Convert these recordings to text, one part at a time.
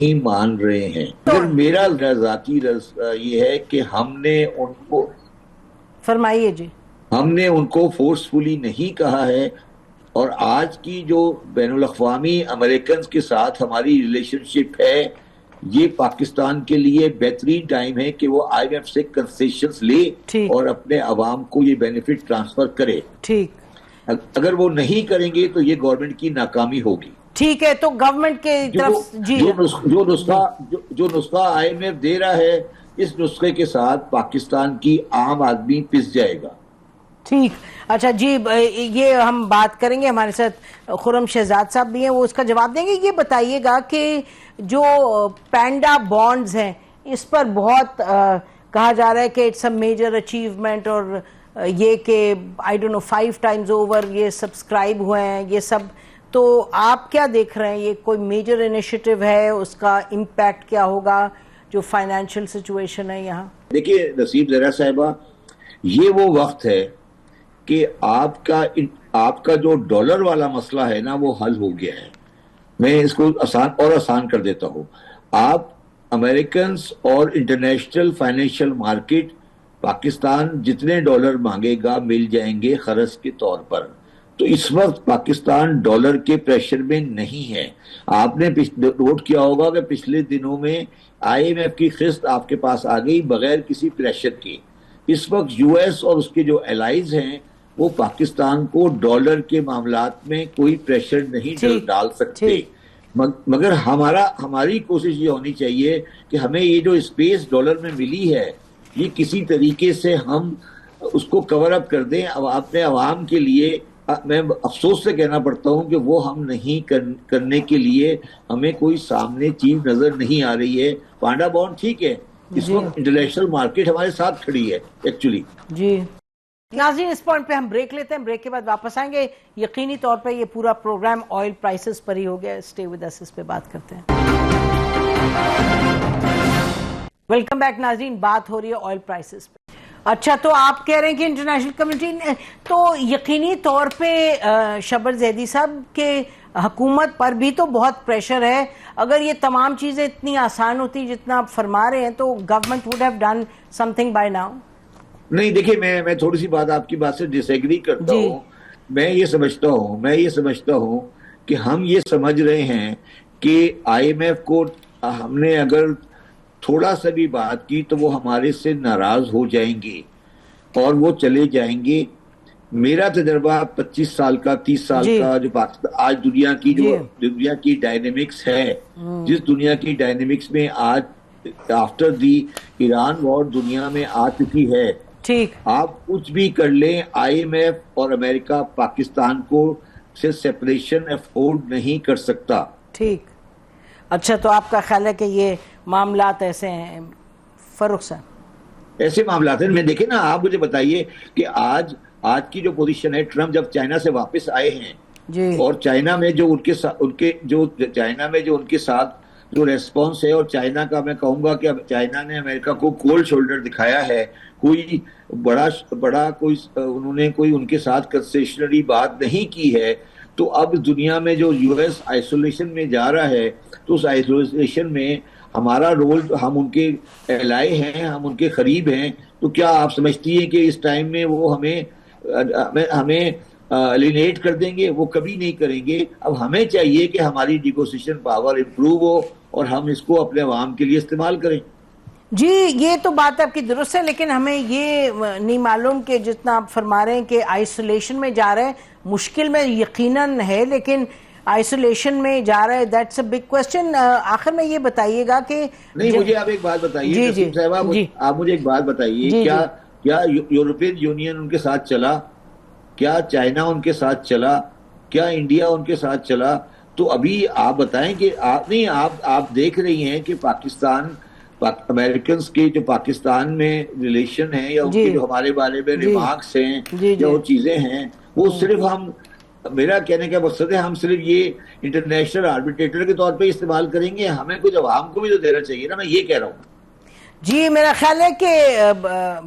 نہیں مان رہے ہیں. اگر میرا ذاتی یہ ہے کہ ہم نے ان کو فرمائیے جی. ہم نے ان کو فورسفلی نہیں کہا ہے، اور آج کی جو بین الاقوامی امریکنز کے ساتھ ہماری ریلیشن شپ ہے، یہ پاکستان کے لیے بہترین ٹائم ہے کہ وہ آئی ایم ایف سے کنسیشنز لے اور اپنے عوام کو یہ بینیفٹ ٹرانسفر کرے. ٹھیک. اگر وہ نہیں کریں گے تو یہ گورنمنٹ کی ناکامی ہوگی. ٹھیک ہے، تو گورنمنٹ کے طرف جو نسخہ آئی ایم ایف دے رہا ہے، اس نسخے کے ساتھ پاکستان کی عام آدمی پس جائے گا. ٹھیک. اچھا جی، یہ ہم بات کریں گے. ہمارے ساتھ خرم شہزاد صاحب بھی ہیں، وہ اس کا جواب دیں گے. یہ بتائیے گا کہ جو پینڈا بانڈز ہیں، اس پر بہت کہا جا رہا ہے کہ اٹس اے میجر اچیومنٹ، اور یہ کہ I don't know 5 times over یہ سبسکرائب ہوئے ہیں یہ سب. تو آپ کیا دیکھ رہے ہیں؟ یہ کوئی میجر انیشیٹو ہے؟ اس کا امپیکٹ کیا ہوگا جو فائنینشیل سچویشن ہے یہاں؟ دیکھیے نصیب زہرا صاحبہ، یہ وہ وقت ہے کہ آپ کا جو ڈالر والا مسئلہ ہے نا، وہ حل ہو گیا ہے. میں اس کو آسان کر دیتا ہوں. آپ امریکنز اور انٹرنیشنل فائنینشیل مارکیٹ پاکستان جتنے ڈالر مانگے گا مل جائیں گے قرض کے طور پر. تو اس وقت پاکستان ڈالر کے پریشر میں نہیں ہے. آپ نے نوٹ کیا ہوگا کہ پچھلے دنوں میں آئی ایم ایف کی قسط آپ کے پاس آ گئی بغیر کسی پریشر کے. اس وقت یو ایس اور اس کے جو الائز ہیں وہ پاکستان کو ڈالر کے معاملات میں کوئی پریشر نہیں ڈال سکتے. مگر ہماری کوشش یہ ہونی چاہیے کہ ہمیں یہ جو اسپیس ڈالر میں ملی ہے، یہ کسی طریقے سے ہم اس کو کور اپ کر دیں اپنے عوام کے لیے. میں افسوس سے کہنا پڑتا ہوں کہ وہ ہم نہیں کرنے کے لیے ہمیں کوئی سامنے چیز نظر نہیں آ رہی ہے. پانڈا بانڈ ٹھیک ہے، اس وقت انٹرنیشنل مارکیٹ ہمارے ساتھ کھڑی ہے ایکچولی. جی ناظرین، اس پوائنٹ پہ ہم بریک لیتے ہیں. بریک کے بعد واپس آئیں گے. یقینی طور پہ یہ پورا پروگرام آئل پرائسز پر ہی ہو گیا. اسٹے ود اس، اس پہ بات کرتے ہیں. ویلکم بیک ناظرین، بات ہو رہی ہے آئل پرائسز پہ. اچھا، تو آپ کہہ رہے ہیں کہ انٹرنیشنل کمیونٹی نے تو یقینی طور پہ شبر زیدی صاحب کے حکومت پر بھی تو بہت پریشر ہے. اگر یہ تمام چیزیں اتنی آسان ہوتی جتنا آپ فرما رہے ہیں تو government would have done some thing by now. نہیں دیکھیے، میں تھوڑی سی بات آپ کی بات سے ڈس ایگری کرتا ہوں. میں یہ سمجھتا ہوں کہ ہم یہ سمجھ رہے ہیں کہ آئی ایم ایف کو ہم نے اگر تھوڑا سا بھی بات کی تو وہ ہمارے سے ناراض ہو جائیں گے اور وہ چلے جائیں گے. میرا تجربہ 25 سال کا 30 سال کا جو آج دنیا کی ڈائنامکس ہے، جس دنیا کی ڈائنامکس میں آج آفٹر دی ایران وار دنیا میں آ چکی ہے. ٹھیک. آپ کچھ بھی کر لیں، آئی ایم ایف اور امریکہ پاکستان کو سے سیپریشن افورڈ نہیں کر سکتا. ٹھیک. اچھا، تو آپ کا خیال ہے کہ یہ معاملات ایسے ہیں فاروق صاحب؟ ایسے معاملات ہیں. میں دیکھیں نا، آپ مجھے بتائیے کہ آج کی جو پوزیشن ہے، ٹرمپ جب چائنا سے واپس آئے ہیں اور چائنا میں جو ان کے ساتھ جو ریسپانس ہے، اور چائنا کا میں کہوں گا کہ چائنا نے امریکہ کو کولڈ شولڈر دکھایا ہے. کوئی بڑا کوئی انہوں نے کوئی ان کے ساتھ کنسیشنری بات نہیں کی ہے. تو اب دنیا میں جو یو ایس آئسولیشن میں جا رہا ہے، تو اس آئسولیشن میں ہمارا رول، ہم ان کے الائے ہیں، ہم ان کے قریب ہیں. تو کیا آپ سمجھتی ہیں کہ اس ٹائم میں وہ ہمیں الینیٹ کر دیں گے؟ وہ کبھی نہیں کریں گے. اب ہمیں چاہیے کہ ہماری نیگوسیشن پاور امپروو ہو اور ہم اس کو اپنے عوام کے لیے استعمال کریں. جی، یہ تو بات آپ کی درست ہے، لیکن ہمیں یہ نہیں معلوم کہ جتنا آپ فرما رہے ہیں کہ آئسولیشن میں جا رہے ہیں، مشکل میں یقیناً ہے، لیکن آئسولیشن میں جا رہا ہے، دیٹس اے بگ کوسچن. آخر میں یہ بتائیے گا کہ نہیں، مجھے آپ ایک بات بتائیے نسیم صاحبہ، آپ مجھے ایک بات بتائیے، کیا یورپین یونین ان کے ساتھ چلا؟ کیا چائنا ان کے ساتھ چلا؟ کیا انڈیا ان کے ساتھ چلا؟ تو ابھی آپ بتائیں کہ آپ دیکھ رہی ہیں کہ پاکستان امریکنز کے جو پاکستان میں ریلیشن ہیں، یا ان کے جو ہمارے بارے میں ریمارکس ہیں یا وہ چیزیں ہیں، وہ صرف میرا کہنے کا مقصد ہے ہم صرف یہ انٹرنیشنل آربیٹریٹر کے طور پہ استعمال کریں گے. ہمیں کچھ عوام کو بھی تو دینا چاہیے نا. میں یہ کہہ رہا ہوں. جی میرا خیال ہے کہ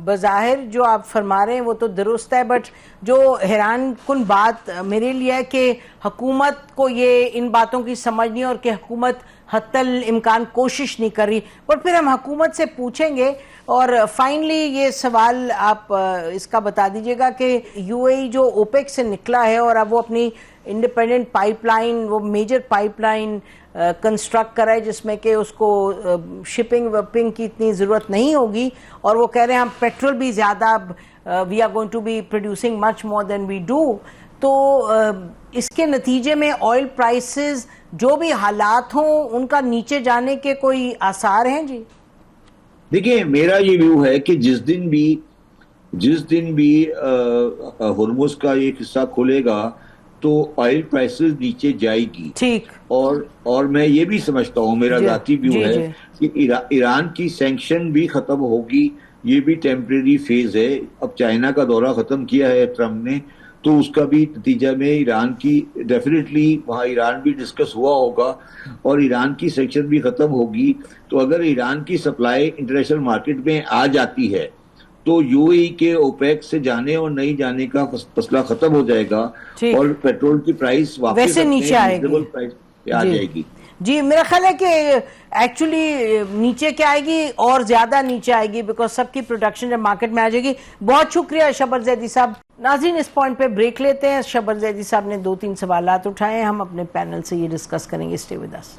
بظاہر جو آپ فرما رہے ہیں وہ تو درست ہے، بٹ جو حیران کن بات میرے لیے ہے کہ حکومت کو یہ ان باتوں کی سمجھ نہیں، اور کہ حکومت حتی الامکان کوشش نہیں کر رہی. اور پھر ہم حکومت سے پوچھیں گے. اور فائنلی یہ سوال آپ اس کا بتا دیجئے گا کہ یو اے ای جو اوپیک سے نکلا ہے اور اب وہ اپنی انڈیپینڈنٹ پائپ لائن، وہ میجر پائپ لائن کنسٹرکٹ کرا ہے جس میں کہ اس کو شپنگ وپنگ کی اتنی ضرورت نہیں ہوگی، اور وہ کہہ رہے ہیں ہم پیٹرول بھی زیادہ we are going to be producing much more than we do. تو اس کے نتیجے میں آئل پرائسز جو بھی حالات ہوں ان کا نیچے جانے کے کوئی آثار ہیں؟ جی دیکھیں میرا یہ ویو ہے کہ جس دن بھی ہرمز کا ایک حصہ کھلے گا تو آئل پرائسز نیچے جائے گی. ٹھیک. اور میں یہ بھی سمجھتا ہوں، میرا ذاتی ویو ہے کہ ایران کی سینکشن بھی ختم ہوگی. یہ بھی ٹیمپریری فیز ہے. اب چائنا کا دورہ ختم کیا ہے ٹرمپ نے، تو اس کا بھی نتیجہ میں ایران کی ڈیفینیٹلی وہاں ایران بھی ڈسکس ہوا ہوگا، اور ایران کی سینکشن بھی ختم ہوگی. تو اگر ایران کی سپلائی انٹرنیشنل مارکیٹ میں آ جاتی ہے تو یو اے ای کے اوپیک سے جانے اور نہیں جانے کا مسئلہ ختم ہو جائے گا، اور پیٹرول کی پرائس واپس نیچے آئے گی. جی میرا خیال ہے کہ ایکچولی نیچے کیا آئے گی، اور زیادہ نیچے آئے گی، بیکاز سب کی پروڈکشن جب مارکیٹ میں آ جائے گی. بہت شکریہ شبر زیدی صاحب. ناظرین اس پوائنٹ پہ بریک لیتے ہیں. شبر زیدی صاحب نے 2-3 سوالات اٹھائے ہیں، ہم اپنے پینل سے یہ ڈسکس کریں گے. Stay with us.